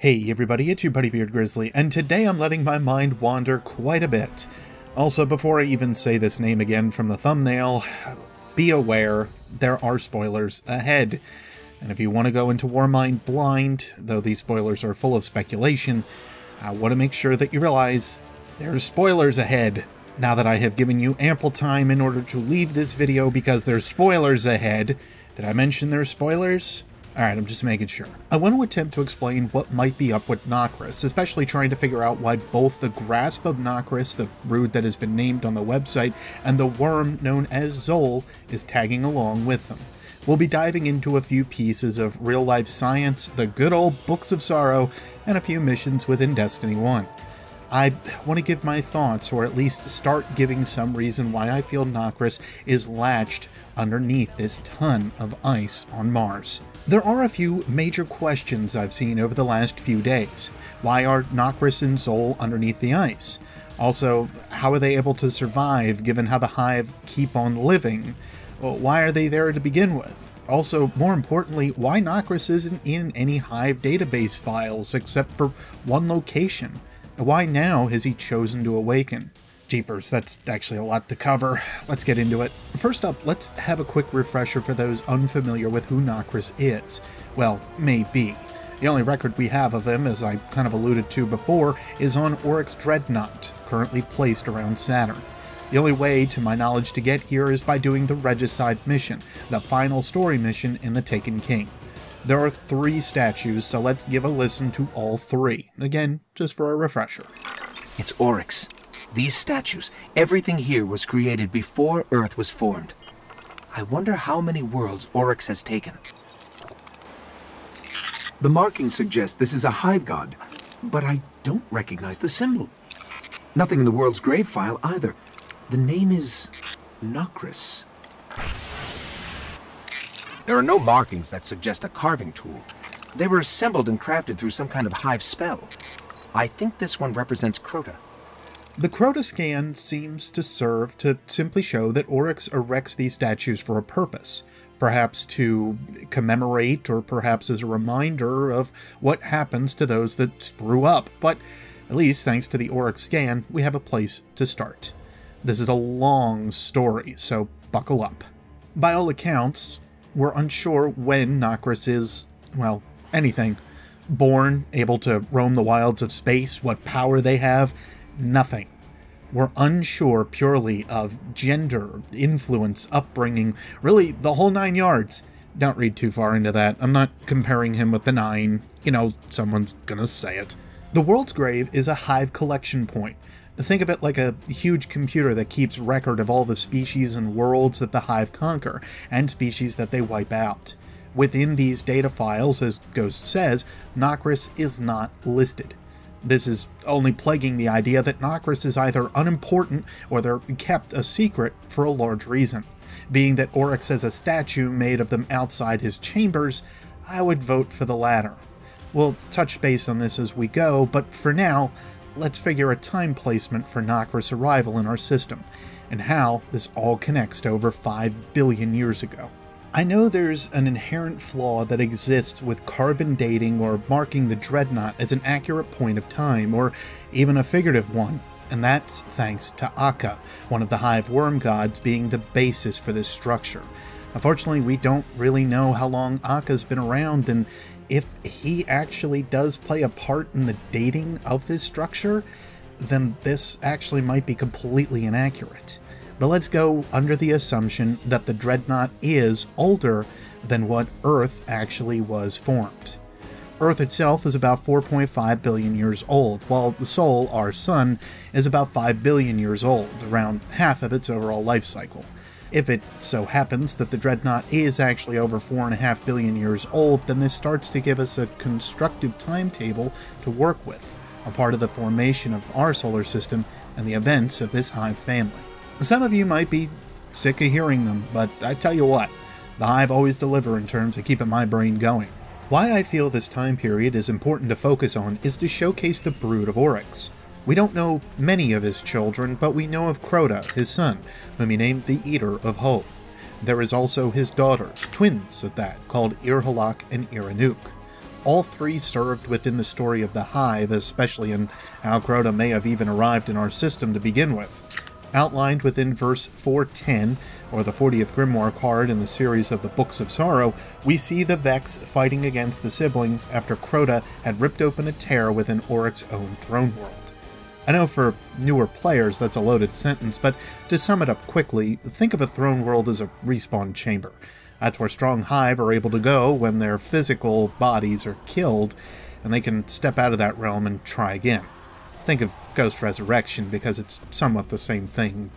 Hey everybody, it's your buddy Beard Grizzly, and today I'm letting my mind wander quite a bit. Also, before I even say this name again from the thumbnail, be aware, there are spoilers ahead. And if you want to go into Warmind blind, though these spoilers are full of speculation, I want to make sure that you realize there's spoilers ahead. Now that I have given you ample time in order to leave this video because there's spoilers ahead. Did I mention there's spoilers? Alright, I'm just making sure. I want to attempt to explain what might be up with Nokris, especially trying to figure out why both the grasp of Nokris, the brood that has been named on the website, and the worm known as Xol is tagging along with them. We'll be diving into a few pieces of real-life science, the good old Books of Sorrow, and a few missions within Destiny 1. I want to give my thoughts, or at least start giving some reason why I feel Nokris is latched underneath this ton of ice on Mars. There are a few major questions I've seen over the last few days. Why are Nokris and Xol underneath the ice? Also, how are they able to survive given how the Hive keep on living? Why are they there to begin with? Also, more importantly, why Nokris isn't in any Hive database files except for one location? Why now has he chosen to awaken? Jeepers, that's actually a lot to cover. Let's get into it. First up, let's have a quick refresher for those unfamiliar with who Nokris is. Well, maybe. The only record we have of him, as I kind of alluded to before, is on Oryx Dreadnought, currently placed around Saturn. The only way, to my knowledge, to get here is by doing the Regicide mission, the final story mission in The Taken King. There are 3 statues, so let's give a listen to all 3. Again, just for a refresher. It's Oryx. These statues, everything here was created before Earth was formed. I wonder how many worlds Oryx has taken. The markings suggest this is a hive god, but I don't recognize the symbol. Nothing in the world's grave file either. The name is Nokris. There are no markings that suggest a carving tool. They were assembled and crafted through some kind of hive spell. I think this one represents Crota. The Crota scan seems to serve to simply show that Oryx erects these statues for a purpose, perhaps to commemorate or perhaps as a reminder of what happens to those that screw up, but at least thanks to the Oryx scan, we have a place to start. This is a long story, so buckle up. By all accounts, we're unsure when Nokris is, well, anything. Born, able to roam the wilds of space, what power they have, nothing. We're unsure purely of gender, influence, upbringing, really the whole 9 yards. Don't read too far into that. I'm not comparing him with the 9. You know, someone's gonna say it. The world's grave is a hive collection point. Think of it like a huge computer that keeps record of all the species and worlds that the Hive conquer, and species that they wipe out. Within these data files, as Ghost says, Nokris is not listed. This is only plaguing the idea that Nokris is either unimportant or they're kept a secret for a large reason. Being that Oryx has a statue made of them outside his chambers, I would vote for the latter. We'll touch base on this as we go, but for now, let's figure a time placement for Nokris' arrival in our system, and how this all connects to over 5 billion years ago. I know there's an inherent flaw that exists with carbon dating or marking the Dreadnought as an accurate point of time, or even a figurative one, and that's thanks to Akka, one of the Hive Wormgods, being the basis for this structure. Unfortunately, we don't really know how long Akka's been around, and if he actually does play a part in the dating of this structure, then this actually might be completely inaccurate. But let's go under the assumption that the Dreadnought is older than what Earth actually was formed. Earth itself is about 4.5 billion years old, while the Xol, our sun, is about 5 billion years old, around half of its overall life cycle. If it so happens that the Dreadnought is actually over 4.5 billion years old, then this starts to give us a constructive timetable to work with, a part of the formation of our solar system and the events of this Hive family. Some of you might be sick of hearing them, but I tell you what, the Hive always deliver in terms of keeping my brain going. Why I feel this time period is important to focus on is to showcase the brood of Oryx. We don't know many of his children, but we know of Crota, his son, whom he named the Eater of Hope. There is also his daughters, twins at that, called Irhalak and Iranuk. All three served within the story of the Hive, especially in how Crota may have even arrived in our system to begin with. Outlined within verse 410, or the 40th Grimoire card in the series of the Books of Sorrow, we see the Vex fighting against the siblings after Crota had ripped open a tear within Oryx's own throne world. I know for newer players that's a loaded sentence, but to sum it up quickly, think of a throne world as a respawn chamber. That's where strong Hive are able to go when their physical bodies are killed, and they can step out of that realm and try again. Think of Ghost Resurrection because it's somewhat the same thing.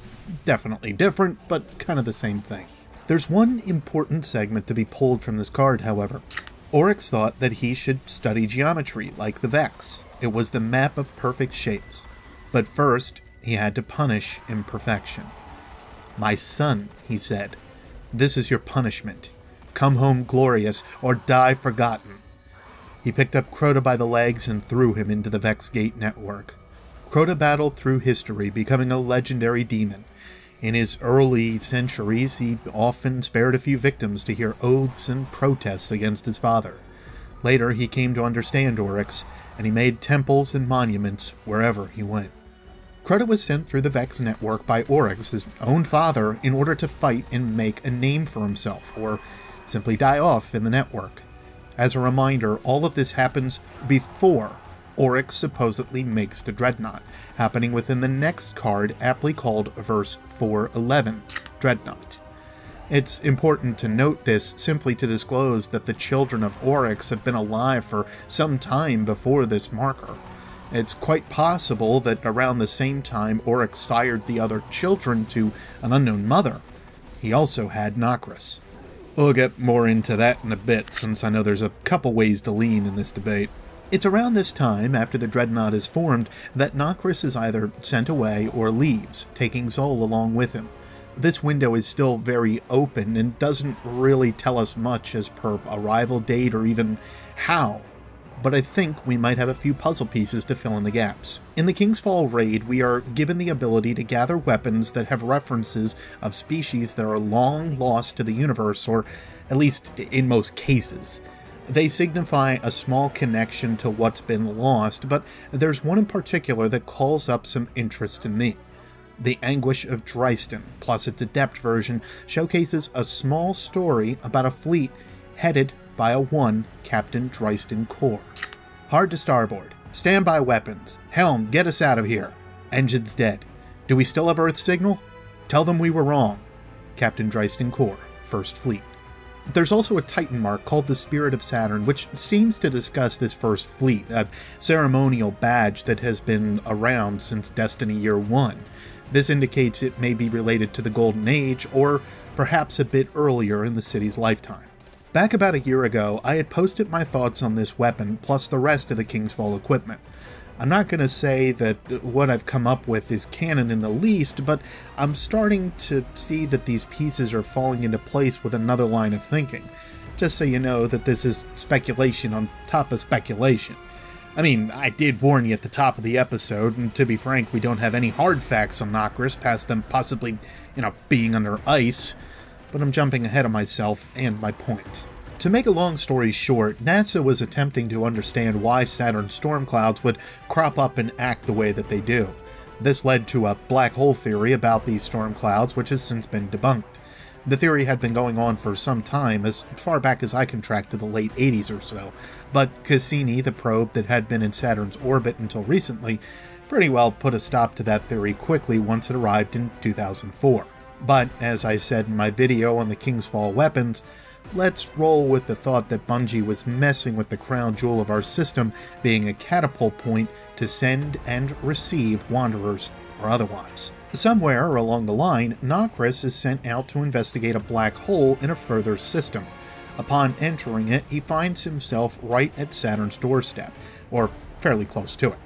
Definitely different, but kind of the same thing. There's one important segment to be pulled from this card, however. Oryx thought that he should study geometry like the Vex. It was the map of perfect shapes. But first, he had to punish imperfection. "My son," he said, "this is your punishment. Come home glorious, or die forgotten." He picked up Crota by the legs and threw him into the Vex Gate network. Crota battled through history, becoming a legendary demon. In his early centuries, he often spared a few victims to hear oaths and protests against his father. Later, he came to understand Oryx, and he made temples and monuments wherever he went. Crota was sent through the Vex network by Oryx, his own father, in order to fight and make a name for himself, or simply die off in the network. As a reminder, all of this happens before Oryx supposedly makes the Dreadnought, happening within the next card, aptly called verse 411, Dreadnought. It's important to note this simply to disclose that the children of Oryx have been alive for some time before this marker. It's quite possible that around the same time Oryx sired the other children to an unknown mother, he also had Nokris. We'll get more into that in a bit, since I know there's a couple ways to lean in this debate. It's around this time, after the Dreadnought is formed, that Nokris is either sent away or leaves, taking Xol along with him. This window is still very open and doesn't really tell us much as per arrival date or even how, but I think we might have a few puzzle pieces to fill in the gaps. In the King's Fall raid, we are given the ability to gather weapons that have references of species that are long lost to the universe, or at least in most cases. They signify a small connection to what's been lost, but there's one in particular that calls up some interest in me. The Anguish of Dryston, plus its Adept version, showcases a small story about a fleet headed by a one Captain Dryston Corps. Hard to starboard. Stand by weapons. Helm, get us out of here. Engine's dead. Do we still have Earth signal? Tell them we were wrong. Captain Dryston Corps, First Fleet. There's also a Titan mark called the Spirit of Saturn, which seems to discuss this First Fleet, a ceremonial badge that has been around since Destiny Year 1. This indicates it may be related to the Golden Age, or perhaps a bit earlier in the city's lifetime. Back about a year ago, I had posted my thoughts on this weapon, plus the rest of the King's Fall equipment. I'm not going to say that what I've come up with is canon in the least, but I'm starting to see that these pieces are falling into place with another line of thinking. Just so you know that this is speculation on top of speculation. I mean, I did warn you at the top of the episode, and to be frank, we don't have any hard facts on Nokris past them possibly, being under ice, but I'm jumping ahead of myself and my point. To make a long story short, NASA was attempting to understand why Saturn's storm clouds would crop up and act the way that they do. This led to a black hole theory about these storm clouds, which has since been debunked. The theory had been going on for some time, as far back as I can track to the late 80s or so, but Cassini, the probe that had been in Saturn's orbit until recently, pretty well put a stop to that theory quickly once it arrived in 2004. But, as I said in my video on the King's Fall weapons, let's roll with the thought that Bungie was messing with the crown jewel of our system being a catapult point to send and receive wanderers or otherwise. Somewhere along the line, Nokris is sent out to investigate a black hole in a further system. Upon entering it, he finds himself right at Saturn's doorstep, or fairly close to it.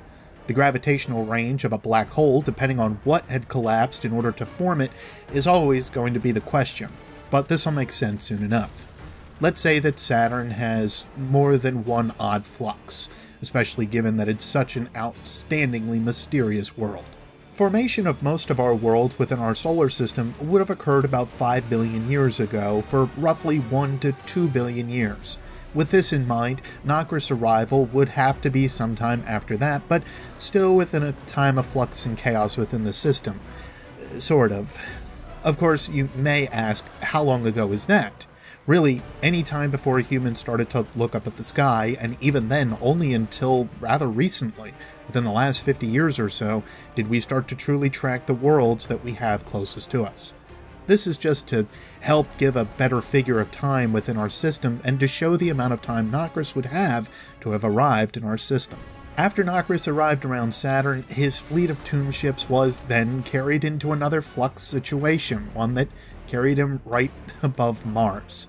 The gravitational range of a black hole, depending on what had collapsed in order to form it, is always going to be the question, but this will make sense soon enough. Let's say that Saturn has more than one odd flux, especially given that it's such an outstandingly mysterious world. Formation of most of our worlds within our solar system would have occurred about 5 billion years ago for roughly 1 to 2 billion years. With this in mind, Nokris' arrival would have to be sometime after that, but still within a time of flux and chaos within the system. Sort of. Of course, you may ask, how long ago is that? Really, any time before humans started to look up at the sky, and even then only until rather recently, within the last 50 years or so, did we start to truly track the worlds that we have closest to us. This is just to help give a better figure of time within our system and to show the amount of time Nokris would have to have arrived in our system. After Nokris arrived around Saturn, his fleet of tomb ships was then carried into another flux situation, one that carried him right above Mars.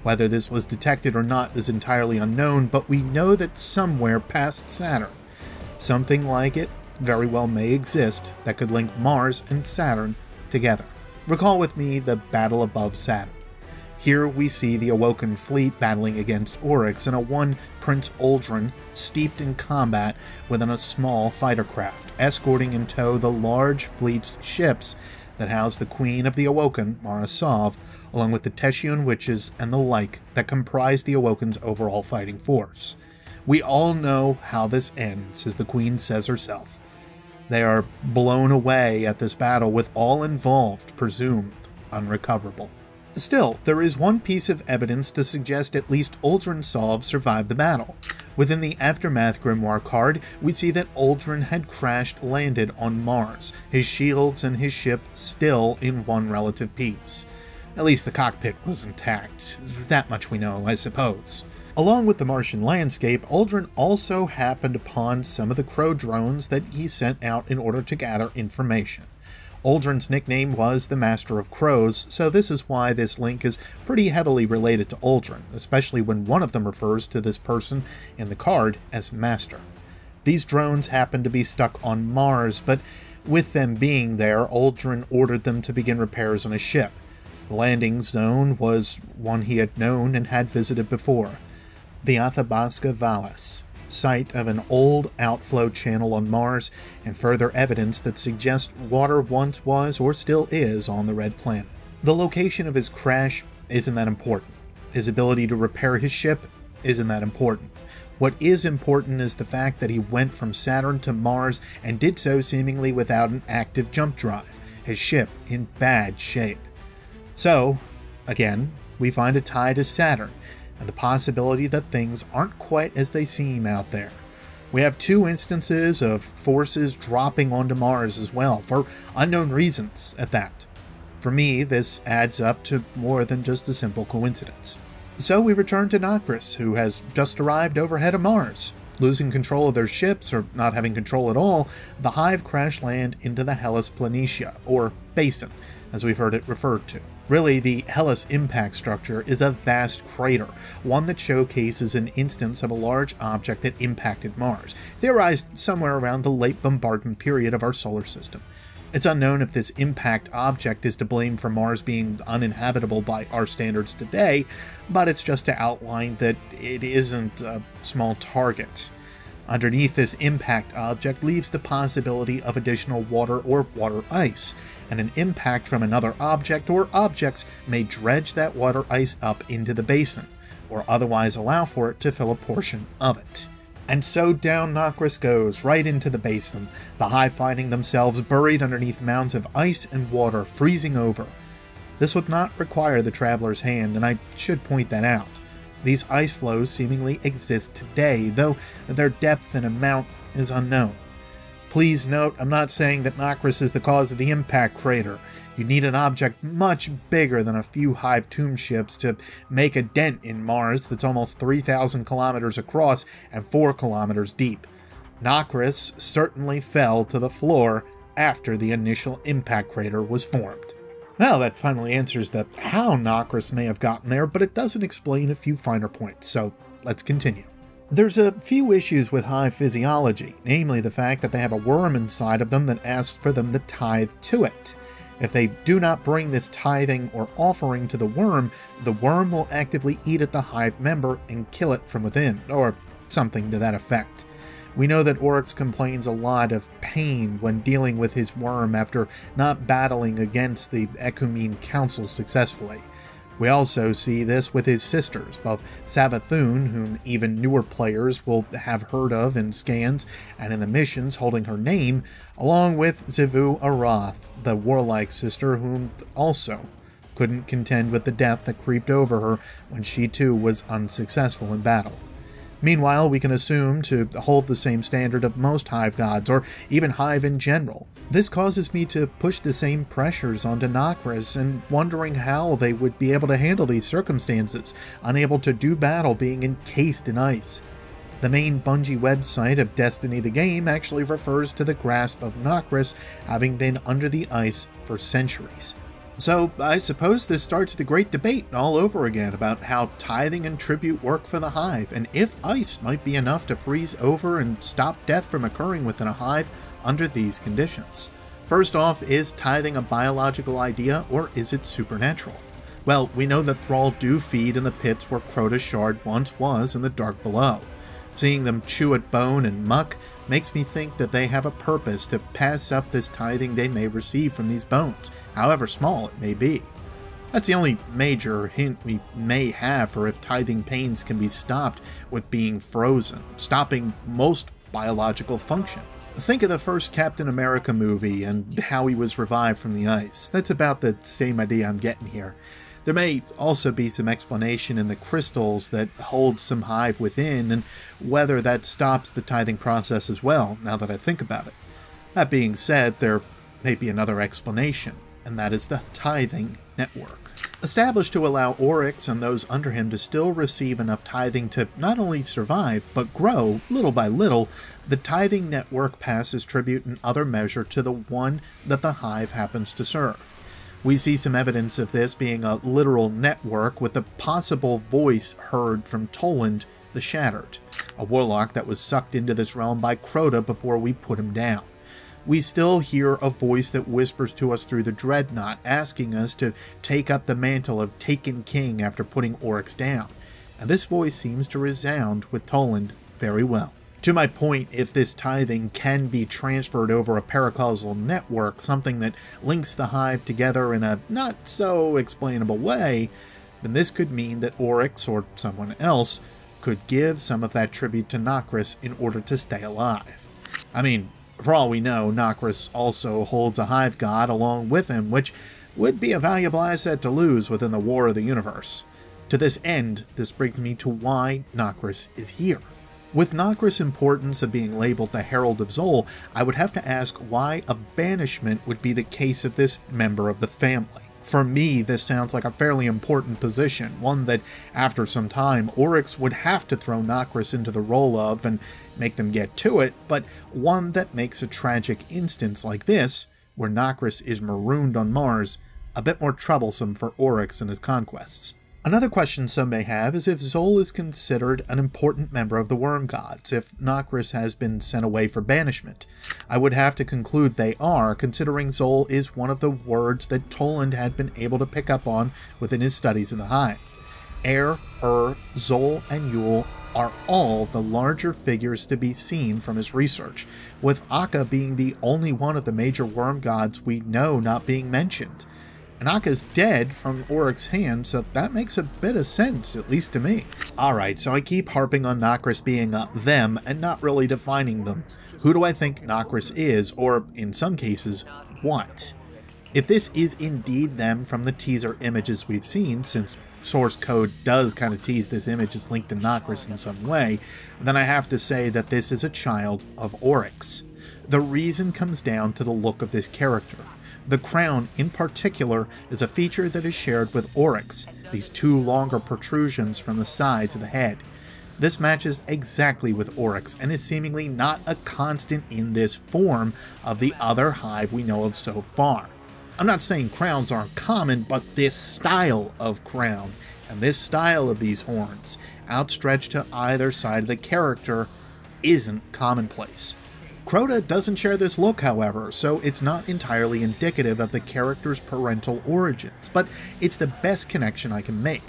Whether this was detected or not is entirely unknown, but we know that somewhere past Saturn, something like it very well may exist that could link Mars and Saturn together. Recall with me the battle above Saturn. Here we see the Awoken fleet battling against Oryx and a one Prince Uldren steeped in combat within a small fighter craft, escorting in tow the large fleet's ships that house the Queen of the Awoken, Mara Sov, along with the Teshian witches and the like that comprise the Awoken's overall fighting force. We all know how this ends, as the Queen says herself. They are blown away at this battle, with all involved presumed unrecoverable. Still, there is one piece of evidence to suggest at least Uldren Sov survived the battle. Within the Aftermath Grimoire card, we see that Uldren had crash-landed on Mars, his shields and his ship still in one relative piece. At least the cockpit was intact. That much we know, I suppose. Along with the Martian landscape, Uldren also happened upon some of the crow drones that he sent out in order to gather information. Uldren's nickname was the Master of Crows, so this is why this link is pretty heavily related to Uldren, especially when one of them refers to this person in the card as Master. These drones happen to be stuck on Mars, but with them being there, Uldren ordered them to begin repairs on a ship. The landing zone was one he had known and had visited before, the Athabasca Vallis, site of an old outflow channel on Mars, and further evidence that suggests water once was or still is on the Red Planet. The location of his crash isn't that important. His ability to repair his ship isn't that important. What is important is the fact that he went from Saturn to Mars and did so seemingly without an active jump drive, his ship in bad shape. So, again, we find a tie to Saturn, and the possibility that things aren't quite as they seem out there. We have two instances of forces dropping onto Mars as well, for unknown reasons at that. For me, this adds up to more than just a simple coincidence. So we return to Nokris, who has just arrived overhead of Mars. Losing control of their ships, or not having control at all, the Hive crash land into the Hellas Planitia, or Basin, as we've heard it referred to. Really, the Hellas impact structure is a vast crater, one that showcases an instance of a large object that impacted Mars, theorized somewhere around the late bombardment period of our solar system. It's unknown if this impact object is to blame for Mars being uninhabitable by our standards today, but it's just to outline that it isn't a small target. Underneath this impact object leaves the possibility of additional water or water ice, and an impact from another object or objects may dredge that water ice up into the basin, or otherwise allow for it to fill a portion of it. And so down Nokris goes, right into the basin, the Hive finding themselves buried underneath mounds of ice and water freezing over. This would not require the traveler's hand, and I should point that out. These ice flows seemingly exist today, though their depth and amount is unknown. Please note, I'm not saying that Nokris is the cause of the impact crater. You need an object much bigger than a few Hive tomb ships to make a dent in Mars that's almost 3,000 kilometers across and 4 kilometers deep. Nokris certainly fell to the floor after the initial impact crater was formed. Well, that finally answers the how Nokris may have gotten there, but it doesn't explain a few finer points, so let's continue. There's a few issues with Hive physiology, namely the fact that they have a worm inside of them that asks for them to tithe to it. If they do not bring this tithing or offering to the worm will actively eat at the Hive member and kill it from within, or something to that effect. We know that Oryx complains a lot of pain when dealing with his worm after not battling against the Ecumene Council successfully. We also see this with his sisters, both Savathun, whom even newer players will have heard of in scans and in the missions holding her name, along with Zivu Arath, the warlike sister whom also couldn't contend with the death that creeped over her when she too was unsuccessful in battle. Meanwhile, we can assume to hold the same standard of most Hive gods, or even Hive in general. This causes me to push the same pressures onto Nokris, and wondering how they would be able to handle these circumstances, unable to do battle being encased in ice. The main Bungie website of Destiny the game actually refers to the grasp of Nokris having been under the ice for centuries. So I suppose this starts the great debate all over again about how tithing and tribute work for the Hive, and if ice might be enough to freeze over and stop death from occurring within a Hive under these conditions. First off, is tithing a biological idea, or is it supernatural? Well, we know that Thrall do feed in the pits where Crota's shard once was in the dark below. Seeing them chew at bone and muck makes me think that they have a purpose to pass up this tithing they may receive from these bones, however small it may be. That's the only major hint we may have for if tithing pains can be stopped with being frozen, stopping most biological function. Think of the first Captain America movie and how he was revived from the ice. That's about the same idea I'm getting here. There may also be some explanation in the crystals that hold some Hive within, and whether that stops the tithing process as well, now that I think about it. That being said, there may be another explanation, and that is the tithing network. Established to allow Oryx and those under him to still receive enough tithing to not only survive, but grow, little by little, the tithing network passes tribute in other measure to the one that the Hive happens to serve. We see some evidence of this being a literal network with the possible voice heard from Toland the Shattered, a warlock that was sucked into this realm by Crota before we put him down. We still hear a voice that whispers to us through the Dreadnought, asking us to take up the mantle of Taken King after putting Oryx down, and this voice seems to resound with Toland very well. To my point, if this tithing can be transferred over a paracausal network, something that links the Hive together in a not-so-explainable way, then this could mean that Oryx, or someone else, could give some of that tribute to Nokris in order to stay alive. I mean, for all we know, Nokris also holds a Hive God along with him, which would be a valuable asset to lose within the War of the Universe. To this end, this brings me to why Nokris is here. With Nokris' importance of being labeled the Herald of Xol, I would have to ask why a banishment would be the case of this member of the family. For me, this sounds like a fairly important position, one that, after some time, Oryx would have to throw Nokris into the role of and make them get to it, but one that makes a tragic instance like this, where Nokris is marooned on Mars, a bit more troublesome for Oryx and his conquests. Another question some may have is if Xol is considered an important member of the Wormgods, if Nokris has been sent away for banishment. I would have to conclude they are, considering Xol is one of the words that Toland had been able to pick up on within his studies in the Hive. Xol, and Yule are all the larger figures to be seen from his research, with Akka being the only one of the major Wormgods we know not being mentioned. And Akka's dead from Oryx's hand, so that makes a bit of sense, at least to me. Alright, so I keep harping on Nokris being them and not really defining them. Who do I think Nokris is, or in some cases, what? If this is indeed them from the teaser images we've seen, since source code does kind of tease this image is linked to Nokris in some way, then I have to say that this is a child of Oryx. The reason comes down to the look of this character. The crown, in particular, is a feature that is shared with Oryx, these two longer protrusions from the sides of the head. This matches exactly with Oryx, and is seemingly not a constant in this form of the other Hive we know of so far. I'm not saying crowns aren't common, but this style of crown, and this style of these horns, outstretched to either side of the character, isn't commonplace. Crota doesn't share this look, however, so it's not entirely indicative of the character's parental origins, but it's the best connection I can make.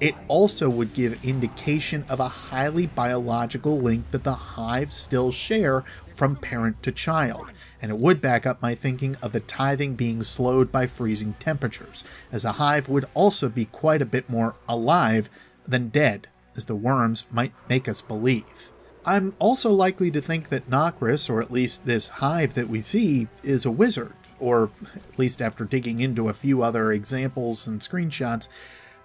It also would give indication of a highly biological link that the hive still share from parent to child, and it would back up my thinking of the tithing being slowed by freezing temperatures, as the hive would also be quite a bit more alive than dead, as the worms might make us believe. I'm also likely to think that Nokris, or at least this hive that we see, is a wizard, or at least after digging into a few other examples and screenshots,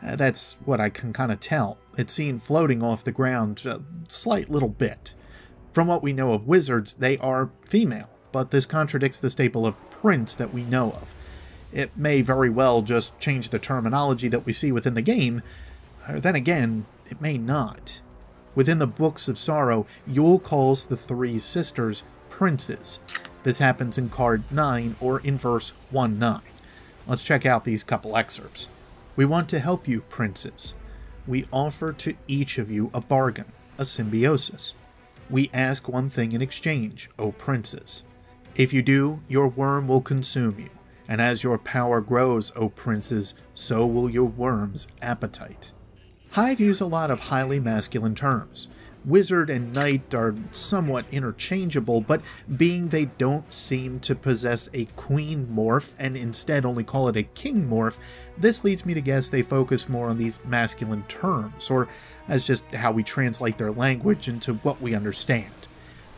that's what I can kind of tell. It's seen floating off the ground a slight little bit. From what we know of wizards, they are female, but this contradicts the staple of prince that we know of. It may very well just change the terminology that we see within the game, or then again, it may not. Within the Books of Sorrow, Xol calls the three sisters princes. This happens in card 9 or in verse 1-9. Let's check out these couple excerpts. We want to help you, princes. We offer to each of you a bargain, a symbiosis. We ask one thing in exchange, O princes. If you do, your worm will consume you, and as your power grows, O princes, so will your worm's appetite. Hive use a lot of highly masculine terms. Wizard and knight are somewhat interchangeable, but being they don't seem to possess a queen morph and instead only call it a king morph, this leads me to guess they focus more on these masculine terms, or as just how we translate their language into what we understand.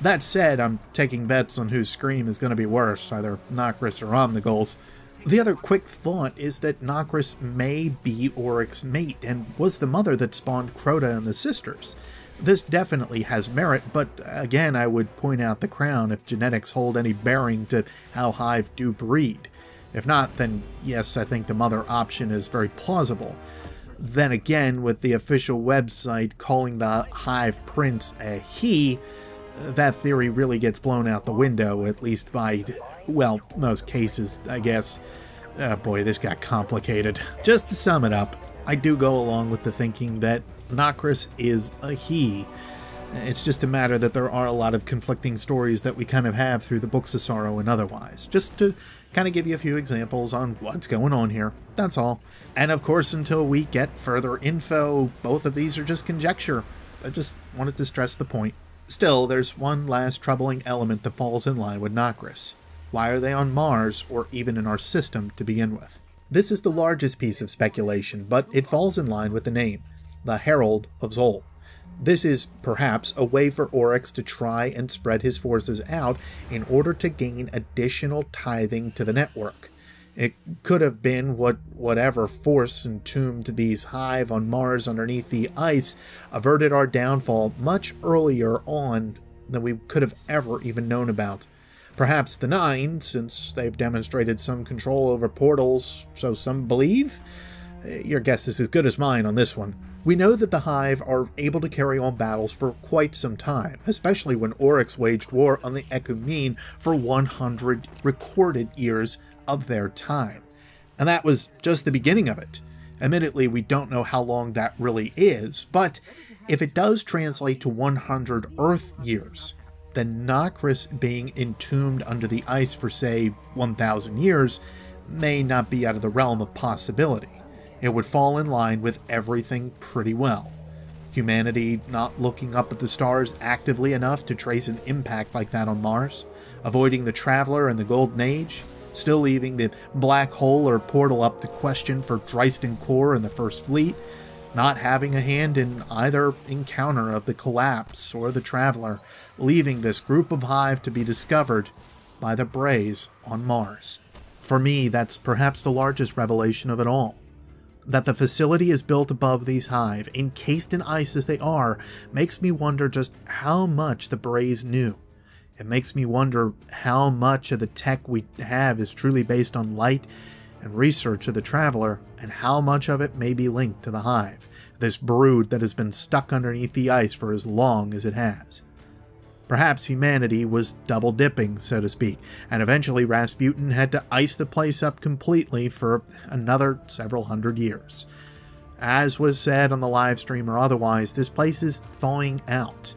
That said, I'm taking bets on whose scream is going to be worse, either Nokris or Omnigul's. The other quick thought is that Nokris may be Oryx's mate, and was the mother that spawned Crota and the sisters. This definitely has merit, but again I would point out the crown if genetics hold any bearing to how Hive do breed. If not, then yes, I think the mother option is very plausible. Then again, with the official website calling the Hive Prince a he, that theory really gets blown out the window, at least by, well, most cases, I guess. Oh boy, this got complicated. Just to sum it up, I do go along with the thinking that Nokris is a he. It's just a matter that there are a lot of conflicting stories that we kind of have through the Books of Sorrow and otherwise. Just to kind of give you a few examples on what's going on here. That's all. And of course, until we get further info, both of these are just conjecture. I just wanted to stress the point. Still, there's one last troubling element that falls in line with Nokris. Why are they on Mars, or even in our system to begin with? This is the largest piece of speculation, but it falls in line with the name, the Herald of Xol. This is, perhaps, a way for Oryx to try and spread his forces out in order to gain additional tithing to the network. It could have been whatever force entombed these hive on Mars underneath the ice averted our downfall much earlier on than we could have ever even known about. Perhaps the Nine, since they've demonstrated some control over portals, so some believe? Your guess is as good as mine on this one. We know that the Hive are able to carry on battles for quite some time, especially when Oryx waged war on the Ecumene for 100 recorded years of their time. And that was just the beginning of it. Admittedly, we don't know how long that really is, but if it does translate to 100 Earth years, then Nokris being entombed under the ice for, say, 1,000 years may not be out of the realm of possibility. It would fall in line with everything pretty well. Humanity not looking up at the stars actively enough to trace an impact like that on Mars, avoiding the Traveler and the Golden Age, still leaving the black hole or portal up to question for Driston Core and the First Fleet, not having a hand in either encounter of the Collapse or the Traveler, leaving this group of Hive to be discovered by the Braze on Mars. For me, that's perhaps the largest revelation of it all. That the facility is built above these Hive, encased in ice as they are, makes me wonder just how much the Braze knew. It makes me wonder how much of the tech we have is truly based on light and research of the Traveler, and how much of it may be linked to the Hive, this brood that has been stuck underneath the ice for as long as it has. Perhaps humanity was double-dipping, so to speak, and eventually Rasputin had to ice the place up completely for another several hundred years. As was said on the livestream or otherwise, this place is thawing out.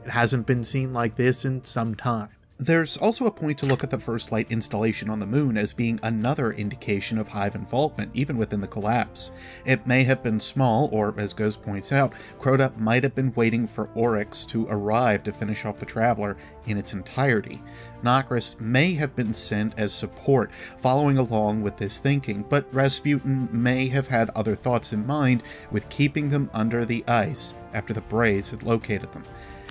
It hasn't been seen like this in some time. There's also a point to look at the first light installation on the moon as being another indication of Hive involvement, even within the collapse. It may have been small, or as Ghost points out, Crota might have been waiting for Oryx to arrive to finish off the Traveler in its entirety. Nokris may have been sent as support, following along with this thinking, but Rasputin may have had other thoughts in mind with keeping them under the ice after the Braze had located them.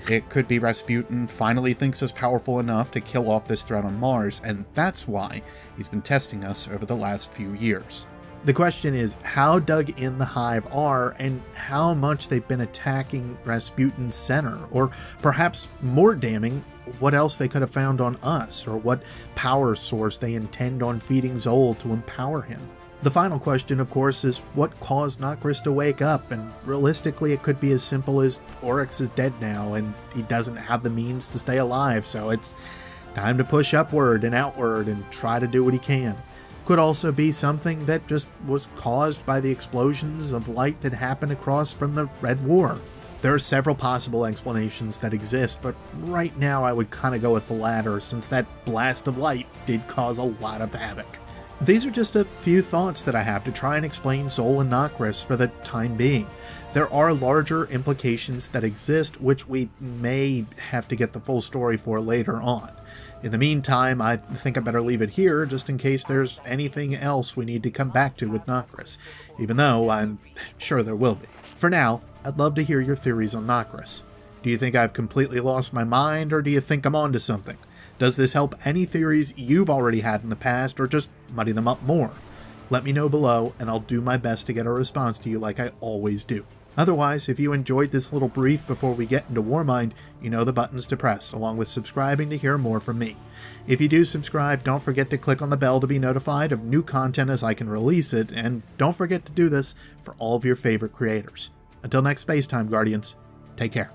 It could be Rasputin finally thinks us powerful enough to kill off this threat on Mars, and that's why he's been testing us over the last few years. The question is how dug in the Hive are and how much they've been attacking Rasputin's center, or perhaps more damning, what else they could have found on us, or what power source they intend on feeding Xol to empower him. The final question, of course, is what caused Nokris to wake up, and realistically it could be as simple as Oryx is dead now and he doesn't have the means to stay alive, so it's time to push upward and outward and try to do what he can. Could also be something that just was caused by the explosions of light that happened across from the Red War. There are several possible explanations that exist, but right now I would kind of go with the latter, since that blast of light did cause a lot of havoc. These are just a few thoughts that I have to try and explain Xol and Nokris for the time being. There are larger implications that exist which we may have to get the full story for later on. In the meantime, I think I better leave it here just in case there's anything else we need to come back to with Nokris, even though I'm sure there will be. For now, I'd love to hear your theories on Nokris. Do you think I've completely lost my mind, or do you think I'm onto something? Does this help any theories you've already had in the past, or just muddy them up more? Let me know below, and I'll do my best to get a response to you like I always do. Otherwise, if you enjoyed this little brief before we get into Warmind, you know the buttons to press, along with subscribing to hear more from me. If you do subscribe, don't forget to click on the bell to be notified of new content as I can release it, and don't forget to do this for all of your favorite creators. Until next Spacetime Guardians, take care.